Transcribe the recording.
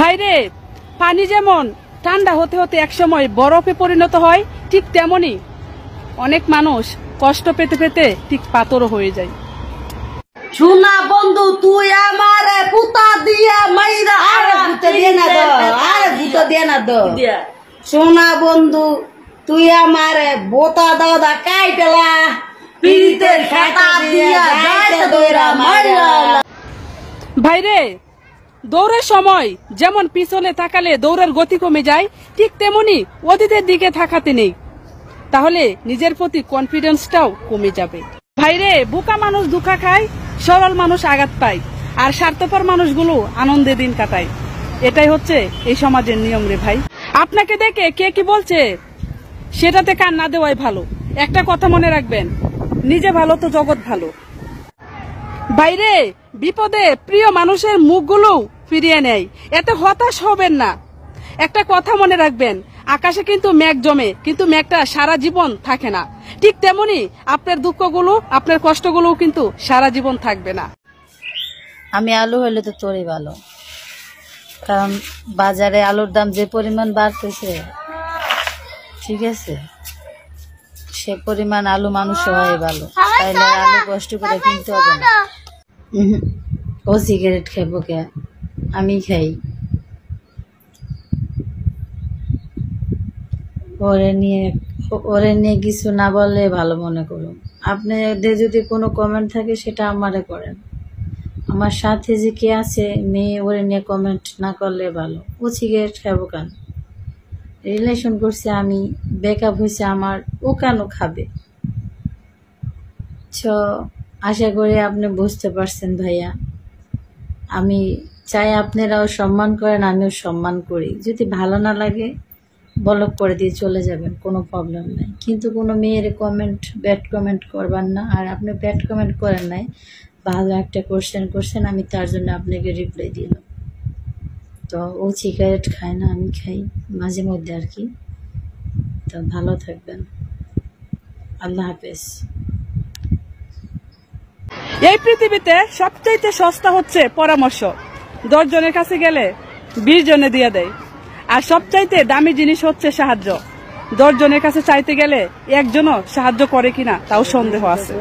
ভাইরে, পানি যেমন ঠান্ডা হতে হতে একসময় বরফে পরিণত হয়, ঠিক তেমনি অনেক মানুষ কষ্ট পেতে পেতে ঠিক পাথরও হয়ে যায়। শোনা বন্ধু, তুই আমারে পুতা দিয়া মাইরা আরে ভূত দিয়ে না দো, আরে ভূত দিয়ে না দো। শোনা বন্ধু, তুই আমারে বোতা দাদা কাইটেলা পিরিতে খাতা দিয়া যাইতে দইরা মাইরা। ভাইরে, দৌড়ের সময় যেমন পিছনে তাকালে দৌড়ের গতি কমে যায়, ঠিক তেমনি অতীতের দিকে তাকাতে নেই, তাহলে নিজের প্রতি কনফিডেন্সটাও কমে যাবে। ভাইরে, বোকা মানুষ ধোঁকা খায়, সরল মানুষ আঘাত পায়, আর স্বার্থপর মানুষগুলো আনন্দে দিন কাটায়। এটাই হচ্ছে এই সমাজের নিয়ম রে ভাই। আপনাকে দেখে কে কি বলছে সেটাতে কান না দেওয়াই ভালো। একটা কথা মনে রাখবেন, নিজে ভালো তো জগৎ ভালো। বাইরে বিপদে প্রিয় মানুষের মুখগুলো ফিরিয়ে নেয়, এতে হতাশ হবেন না। একটা কথা মনে রাখবেন, আকাশে কিন্তু মেঘ জমে, কিন্তু মেঘটা সারা জীবন থাকে না। ঠিক তেমনি আপনার দুঃখগুলো, আপনার কষ্টগুলোও কিন্তু সারা জীবন থাকবে না। আমি আলু হইলে তো তোরই ভালো, কারণ বাজারে আলুর দাম যে পরিমাণ বাড়তেছে, ঠিক আছে, সে পরিমাণ আলু মানুষ হয় ভালো, তাইলে আলু কষ্ট করে কিনতে হবে না। ও সিগারেট খাবো কে? আমি খাই। ওরে নিয়ে কিছু না বললে ভালো মনে করুন। আপনাদের যদি কোনো কমেন্ট থাকে সেটা আমারে করেন। আমার সাথে যে কে আছে মেয়ে, ওরে নিয়ে কমেন্ট না করলে ভালো। ও সিগারেট খাবো কেন? রিলেশন করছে আমি, ব্রেকআপ হয়েছে আমার, ও কেন খাবে? আশা করি আপনি বুঝতে পারছেন ভাইয়া। আমি চাই আপনারাও সম্মান করেন, আমিও সম্মান করি। যদি ভালো না লাগে ব্লক করে দিয়ে চলে যাবেন, কোনো প্রবলেম নাই। কিন্তু কোনো মেয়ের কমেন্ট, ব্যাড কমেন্ট করবেন না। আর আপনি ব্যাড কমেন্ট করেন নাই, ভালো একটা কোশ্চেন করছেন, আমি তার জন্য আপনাকে রিপ্লাই দিলাম। তো ও সিগারেট খায় না, আমি খাই মাঝে মধ্যে আর কি। তো ভালো থাকবেন, আল্লাহ হাফেজ। এই পৃথিবীতে সবচাইতে সস্তা হচ্ছে পরামর্শ। 10 জনের কাছে গেলে 20 জনে দিয়ে দেয়। আর সবচাইতে দামি জিনিস হচ্ছে সাহায্য। 10 জনের কাছে চাইতে গেলে একজনও সাহায্য করে কিনা তাও সন্দেহ আছে।